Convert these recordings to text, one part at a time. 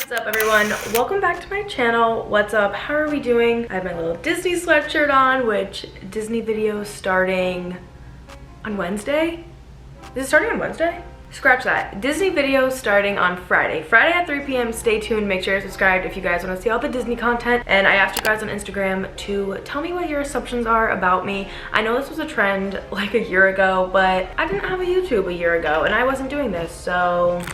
What's up everyone? Welcome back to my channel. What's up? How are we doing? I have my little Disney sweatshirt on, which Disney video starting on Wednesday? Is it starting on Wednesday? Scratch that. Disney video starting on Friday. Friday at 3 p.m. Stay tuned. Make sure you're subscribed if you guys want to see all the Disney content. And I asked you guys on Instagram to tell me what your assumptions are about me. I know this was a trend like a year ago, but I didn't have a YouTube a year ago and I wasn't doing this, so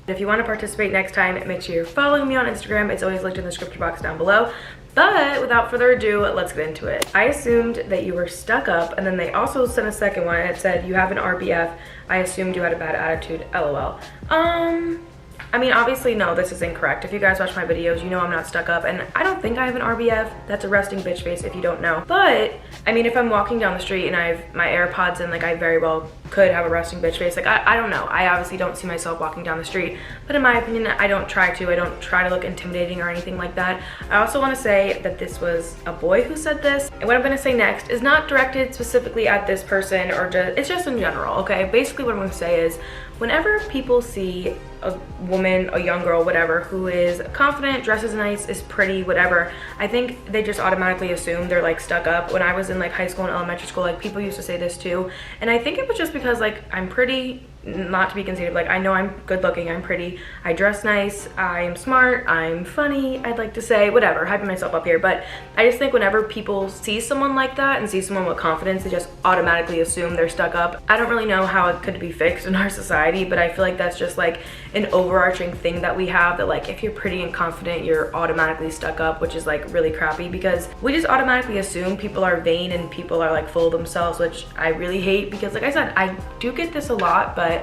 if you want to participate next time, make sure you're following me on Instagram. It's always linked in the description box down below. But without further ado, let's get into it. I assumed that you were stuck up, and then they also sent a second one and it said you have an RBF. I assumed you had a bad attitude, LOL. I mean, obviously, no, this is incorrect. If you guys watch my videos, you know I'm not stuck up, and I don't think I have an RBF. That's a resting bitch face if you don't know. But, I mean, if I'm walking down the street and I have my AirPods in, like, I very well could have a resting bitch face. Like, I don't know. I obviously don't see myself walking down the street, but in my opinion, I don't try to. I don't try to look intimidating or anything like that. I also want to say that this was a boy who said this, and what I'm going to say next is not directed specifically at this person or just, it's just in general, okay? Basically, what I'm going to say is, whenever people see a woman, a young girl, whatever, who is confident, dresses nice, is pretty, whatever, I think they just automatically assume they're like stuck up. When I was in like high school and elementary school, like people used to say this too, and I think it was just because like I'm pretty, not to be conceited, like I know I'm good looking, I'm pretty, I dress nice, I'm smart, I'm funny, I'd like to say, whatever, hyping myself up here, but I just think whenever people see someone like that and see someone with confidence, they just automatically assume they're stuck up. I don't really know how it could be fixed in our society, but I feel like that's just like an overarching thing that we have, that like if you're pretty and confident, you're automatically stuck up, which is like really crappy because we just automatically assume people are vain and people are like full of themselves, which I really hate because like I said, I do get this a lot, but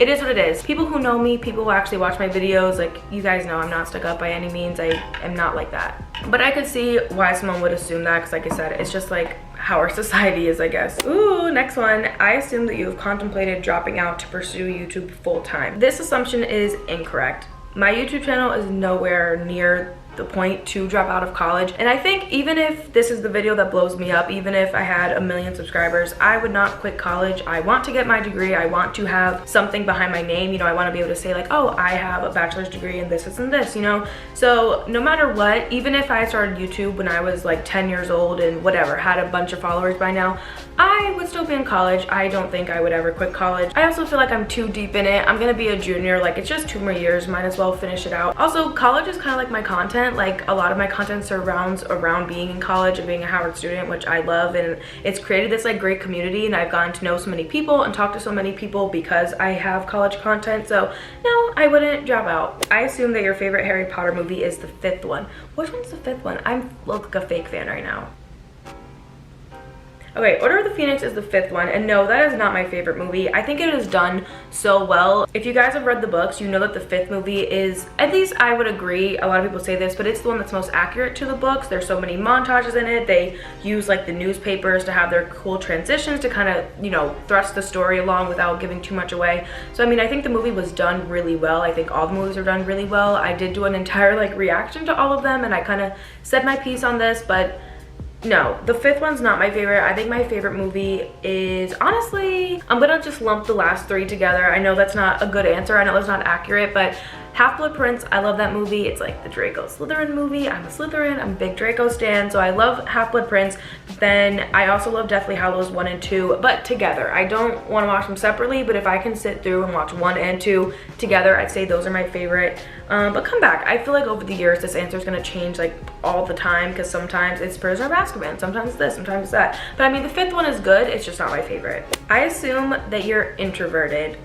it is what it is. People who know me, people who actually watch my videos, like you guys know I'm not stuck up by any means. I am not like that. But I could see why someone would assume that because like I said, it's just like how our society is, I guess. Ooh, next one. I assume that you have contemplated dropping out to pursue YouTube full time. This assumption is incorrect. My YouTube channel is nowhere near the point to drop out of college, and I think even if this is the video that blows me up, even if I had 1 million subscribers, I would not quit college. I want to get my degree. I want to have something behind my name, you know. I want to be able to say like, oh, I have a bachelor's degree in this and this, you know. So no matter what, even if I started YouTube when I was like 10 years old and whatever, had a bunch of followers by now, I would still be in college. I don't think I would ever quit college. I also feel like I'm too deep in it. I'm gonna be a junior, like it's just 2 more years, might as well finish it out. Also, college is kind of like my content. Like a lot of my content surrounds around being in college and being a Howard student, which I love, and it's created this like great community, and I've gotten to know so many people and talk to so many people because I have college content. So no, I wouldn't drop out. I assume that your favorite Harry Potter movie is the 5th one. Which one's the 5th one? I'm like a fake fan right now. Okay, Order of the Phoenix is the 5th one, and no, that is not my favorite movie. I think it is done so well. If you guys have read the books, you know that the 5th movie is, at least I would agree, a lot of people say this, but it's the one that's most accurate to the books. There's so many montages in it. They use like the newspapers to have their cool transitions to kind of, you know, thrust the story along without giving too much away. So I mean, I think the movie was done really well. I think all the movies are done really well. I did do an entire like reaction to all of them, and I kind of said my piece on this, but no, the 5th one's not my favorite. I think my favorite movie is, honestly, I'm gonna just lump the last 3 together. I know that's not a good answer. I know that's not accurate, but Half-Blood Prince, I love that movie. It's like the Draco Slytherin movie. I'm a Slytherin, I'm a big Draco stan, so I love Half-Blood Prince. Then I also love Deathly Hallows 1 and 2, but together. I don't want to watch them separately, but if I can sit through and watch 1 and 2 together, I'd say those are my favorite. But come back. I feel like over the years, this answer is going to change like all the time, because sometimes it's Prisoner of Azkaban, sometimes it's this, sometimes it's that. But I mean, the 5th one is good, it's just not my favorite. I assume that you're introverted.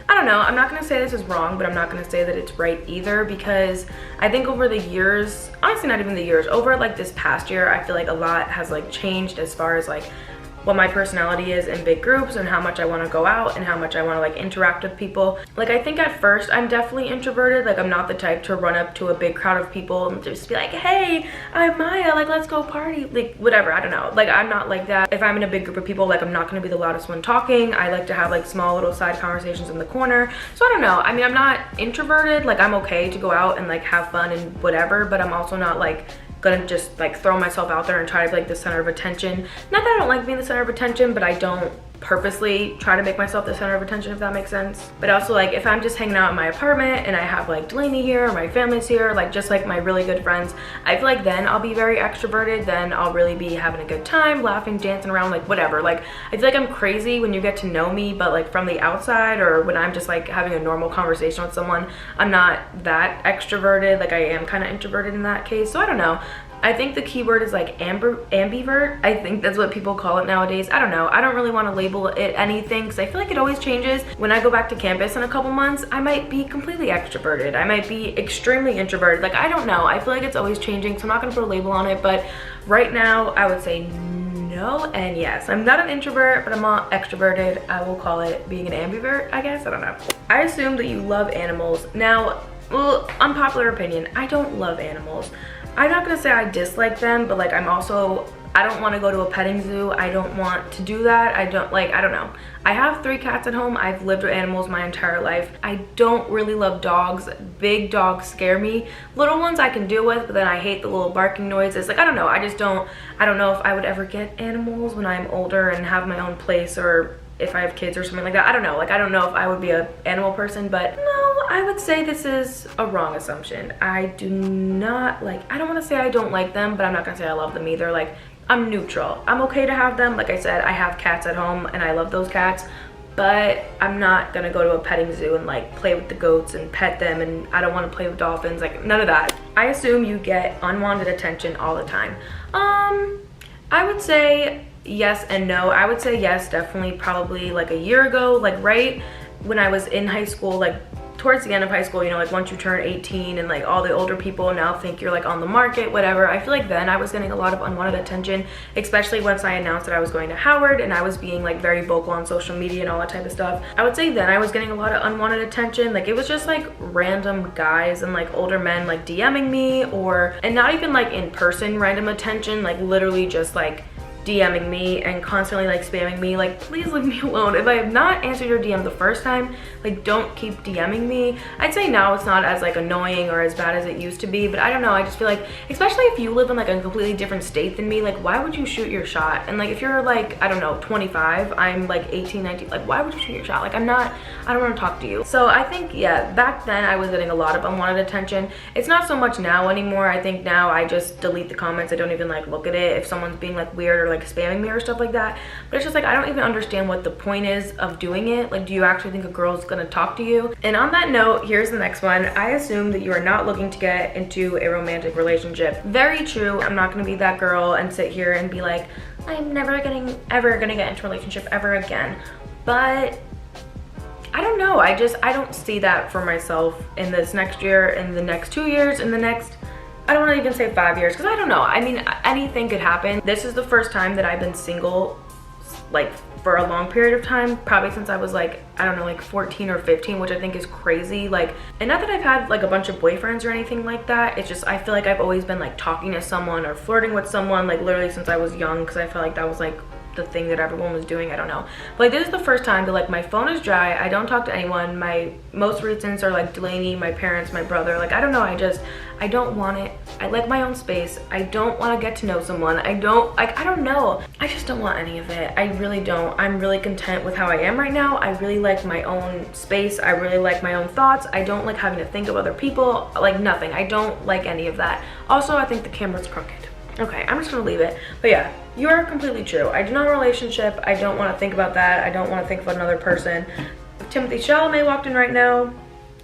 I don't know, I'm not gonna say this is wrong, but I'm not gonna say that it's right either, because I think over the years, honestly not even the years, over like this past year, I feel like a lot has like changed as far as like what my personality is in big groups and how much I want to go out and how much I want to like interact with people. Like I think at first I'm definitely introverted. Like I'm not the type to run up to a big crowd of people and just be like, hey, I'm Maya, like let's go party, like whatever, I don't know. Like I'm not like that. If I'm in a big group of people, like I'm not going to be the loudest one talking. I like to have like small little side conversations in the corner. So I don't know, I mean, I'm not introverted. Like I'm okay to go out and like have fun and whatever, but I'm also not like gonna just like throw myself out there and try to be like the center of attention. Not that I don't like being the center of attention, but I don't purposely try to make myself the center of attention, if that makes sense. But also, like, if I'm just hanging out in my apartment and I have like Delaney here, or my family's here, like just like my really good friends, I feel like then I'll be very extroverted. Then I'll really be having a good time, laughing, dancing around, like whatever. Like, I feel like I'm crazy when you get to know me, but like from the outside, or when I'm just like having a normal conversation with someone, I'm not that extroverted. Like, I am kind of introverted in that case. So I don't know. I think the keyword is like ambivert. I think that's what people call it nowadays. I don't know. I don't really want to label it anything because I feel like it always changes. When I go back to campus in a couple months, I might be completely extroverted. I might be extremely introverted. Like, I don't know. I feel like it's always changing, so I'm not going to put a label on it. But right now, I would say no and yes. I'm not an introvert, but I'm not extroverted. I will call it being an ambivert, I guess. I don't know. I assume that you love animals. Now, well, unpopular opinion, I don't love animals. I'm not gonna say I dislike them, but like I don't want to go to a petting zoo. I don't want to do that. I don't know. I have 3 cats at home. I've lived with animals my entire life. I don't really love dogs. Big dogs scare me. Little ones I can deal with, but then I hate the little barking noises. Like, I don't know. I don't know if I would ever get animals when I'm older and have my own place, or if I have kids or something like that. I don't know. Like, I don't know if I would be an animal person, but no, I would say this is a wrong assumption. I do not like, I don't want to say I don't like them, but I'm not gonna say I love them either. Like, I'm neutral. I'm okay to have them. Like I said, I have cats at home and I love those cats, but I'm not gonna go to a petting zoo and like play with the goats and pet them, and I don't want to play with dolphins. Like, none of that. I assume you get unwanted attention all the time. I would say yes and no. I would say yes, definitely, probably like a year ago, like right when I was in high school, like towards the end of high school, you know, like once you turn 18 and like all the older people now think you're like on the market, whatever. I feel like then I was getting a lot of unwanted attention, especially once I announced that I was going to Howard and I was being like very vocal on social media and all that type of stuff. I would say then I was getting a lot of unwanted attention. Like, it was just like random guys and like older men like DMing me, and not even like in person random attention, like literally just like DMing me and constantly like spamming me. Like, please leave me alone. If I have not answered your DM the first time, like, don't keep DMing me. I'd say now it's not as like annoying or as bad as it used to be, but I don't know. I just feel like, especially if you live in like a completely different state than me, like, why would you shoot your shot? And like, if you're like, I don't know, 25, I'm like 18, 19, like, why would you shoot your shot? Like, I don't want to talk to you. So I think, yeah, back then I was getting a lot of unwanted attention. It's not so much now anymore. I think now I just delete the comments. I don't even like look at it if someone's being like weird or like spamming me or stuff like that. But it's just like, I don't even understand what the point is of doing it. Like, do you actually think a girl's gonna talk to you? And on that note, here's the next one. I assume that you are not looking to get into a romantic relationship. Very true. I'm not gonna be that girl and sit here and be like, I'm never ever gonna get into a relationship ever again. But I don't know. I don't see that for myself in this next year, in the next 2 years, in the next, I don't want to even say 5 years, because I don't know. I mean, anything could happen. This is the first time that I've been single like for a long period of time, probably since I was like, I don't know, like 14 or 15, which I think is crazy. Like, and not that I've had like a bunch of boyfriends or anything like that. It's just, I feel like I've always been like talking to someone or flirting with someone, like literally since I was young, because I felt like that was like the thing that everyone was doing. I don't know, but like, this is the first time that like my phone is dry. I don't talk to anyone. My most recents are like Delaney, my parents, my brother. Like, I don't know, I don't want it. I like my own space. I don't want to get to know someone. I don't know. I just don't want any of it. I really don't. I'm really content with how I am right now. I really like my own space. I really like my own thoughts. I don't like having to think of other people, like nothing. I don't like any of that. Also, I think the camera's crooked. Okay, I'm just gonna leave it. But yeah, you are completely true. I do not have a relationship. I don't want to think about that. I don't want to think of another person. If Timothée Chalamet walked in right now,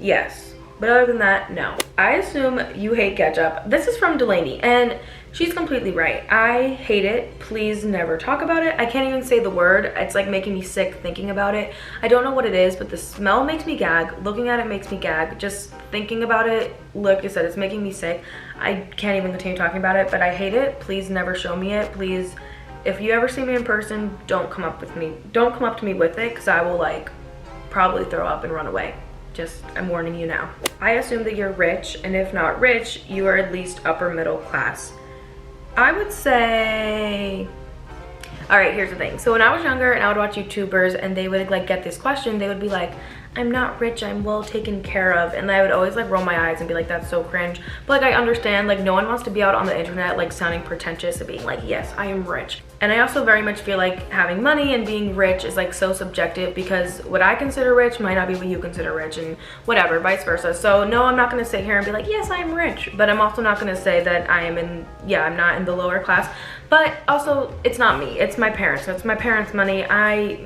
yes. But other than that, no. I assume you hate ketchup. This is from Delaney, and she's completely right. I hate it. Please never talk about it. I can't even say the word. It's like making me sick thinking about it. I don't know what it is, but the smell makes me gag. Looking at it makes me gag. Just thinking about it, like I said, it's making me sick. I can't even continue talking about it, but I hate it. Please never show me it. Please, if you ever see me in person, don't come up to me with it, because I will like probably throw up and run away. Just, I'm warning you now. I assume that you're rich, and if not rich, you are at least upper middle class. I would say, all right, here's the thing. So when I was younger and I would watch YouTubers and they would like get this question, they would be like, I'm not rich, I'm well taken care of. And I would always like roll my eyes and be like, that's so cringe. But like, I understand, like no one wants to be out on the internet like sounding pretentious and being like, yes, I am rich. And I also very much feel like having money and being rich is like so subjective, because what I consider rich might not be what you consider rich, and whatever, vice versa. So no, I'm not gonna sit here and be like, yes, I'm rich, but I'm also not gonna say that I am in, yeah, I'm not in the lower class. But also, it's not me, it's my parents. So it's my parents' money.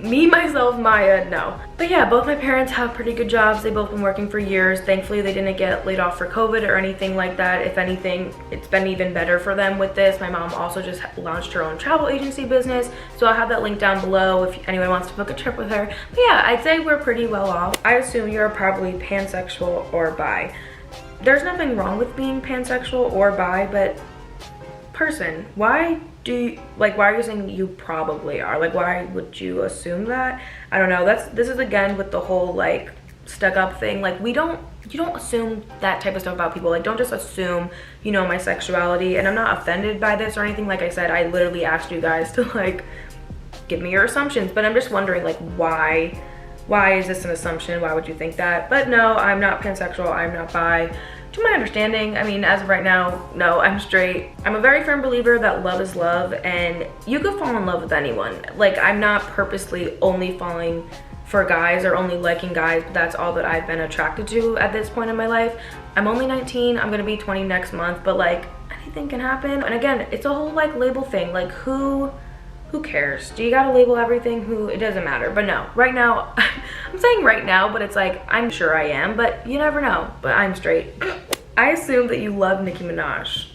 Me, myself, Maya, no. But yeah, both my parents have pretty good jobs. They've both been working for years. Thankfully, they didn't get laid off for COVID or anything like that. If anything, it's been even better for them with this. My mom also just launched her own travel agency business, so I'll have that link down below if anyone wants to book a trip with her. But yeah, I'd say we're pretty well off. I assume you're probably pansexual or bi. There's nothing wrong with being pansexual or bi, but person, why are you saying you probably are? Like, why would you assume that? I don't know. This is again with the whole like stuck up thing. Like, you don't assume that type of stuff about people. Like, don't just assume, you know, my sexuality. And I'm not offended by this or anything. Like I said, I literally asked you guys to like give me your assumptions, but I'm just wondering, like, why is this an assumption? Why would you think that? But no, I'm not pansexual, I'm not bi. To my understanding, I mean, as of right now, no, I'm straight. I'm a very firm believer that love is love, and you could fall in love with anyone. Like, I'm not purposely only falling for guys or only liking guys, but that's all that I've been attracted to at this point in my life. I'm only 19, I'm gonna be 20 next month, but like, anything can happen. And again, it's a whole like label thing. Like, who cares? Do you gotta label everything? It doesn't matter. But no, right now, I'm saying right now, but it's like, I'm sure I am, but you never know. But I'm straight. I assume that you love Nicki Minaj.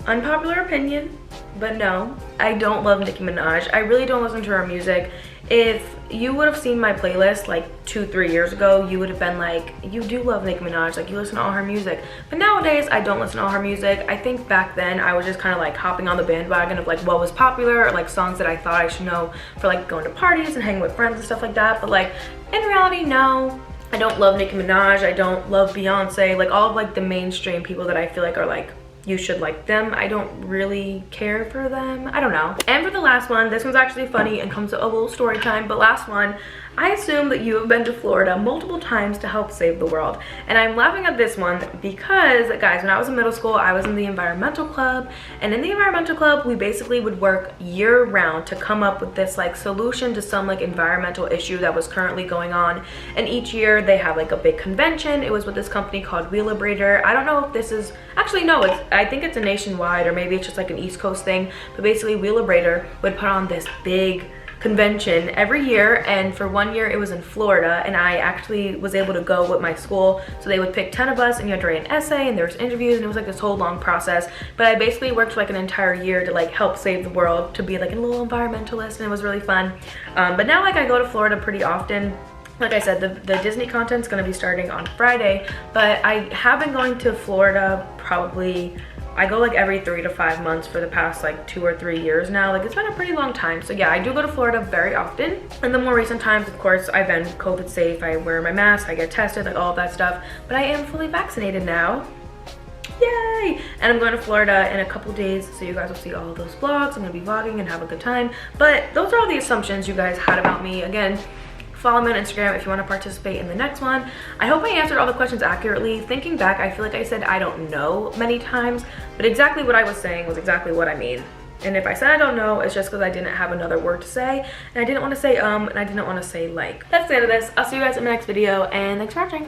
Unpopular opinion, but no, I don't love Nicki Minaj. I really don't listen to her music. If you would have seen my playlist like 2-3 years ago, you would have been like, you do love Nicki Minaj, like you listen to all her music. But nowadays, I don't listen to all her music. I think back then I was just kind of like hopping on the bandwagon of like what was popular, or like songs that I thought I should know for like going to parties and hanging with friends and stuff like that. But like, in reality, no. I don't love Nicki Minaj, I don't love Beyonce, like all of like the mainstream people that I feel like are like, you should like them. I don't really care for them. I don't know. And for the last one, this one's actually funny and comes to a little story time, but last one, I assume that you have been to Florida multiple times to help save the world. And I'm laughing at this one because, guys, when I was in middle school, I was in the environmental club. And in the environmental club, we basically would work year round to come up with this like solution to some like environmental issue that was currently going on. And each year they have like a big convention. It was with this company called Wheelabrator. I don't know if this is, actually no, I think it's a nationwide, or maybe it's just like an East Coast thing. But basically Wheelabrator would put on this big convention every year, and for one year it was in Florida, and I actually was able to go with my school. So they would pick 10 of us, and you had to write an essay, and there was interviews, and it was like this whole long process. But I basically worked for like an entire year to like help save the world, to be like a little environmentalist, and it was really fun. But now like I go to Florida pretty often. Like I said, the Disney content's gonna be starting on Friday, but I have been going to Florida probably, I go like every 3 to 5 months for the past like 2 or 3 years now. Like, it's been a pretty long time. So yeah, I do go to Florida very often. In the more recent times, of course, I've been COVID safe. I wear my mask, I get tested, like all of that stuff. But I am fully vaccinated now. Yay! And I'm going to Florida in a couple days, so you guys will see all of those vlogs. I'm gonna be vlogging and have a good time. But those are all the assumptions you guys had about me. Again, follow me on Instagram if you want to participate in the next one. I hope I answered all the questions accurately. Thinking back, I feel like I said I don't know many times, but exactly what I was saying was exactly what I mean. And if I said I don't know, it's just because I didn't have another word to say, and I didn't want to say and I didn't want to say like. That's the end of this. I'll see you guys in my next video, and thanks for watching.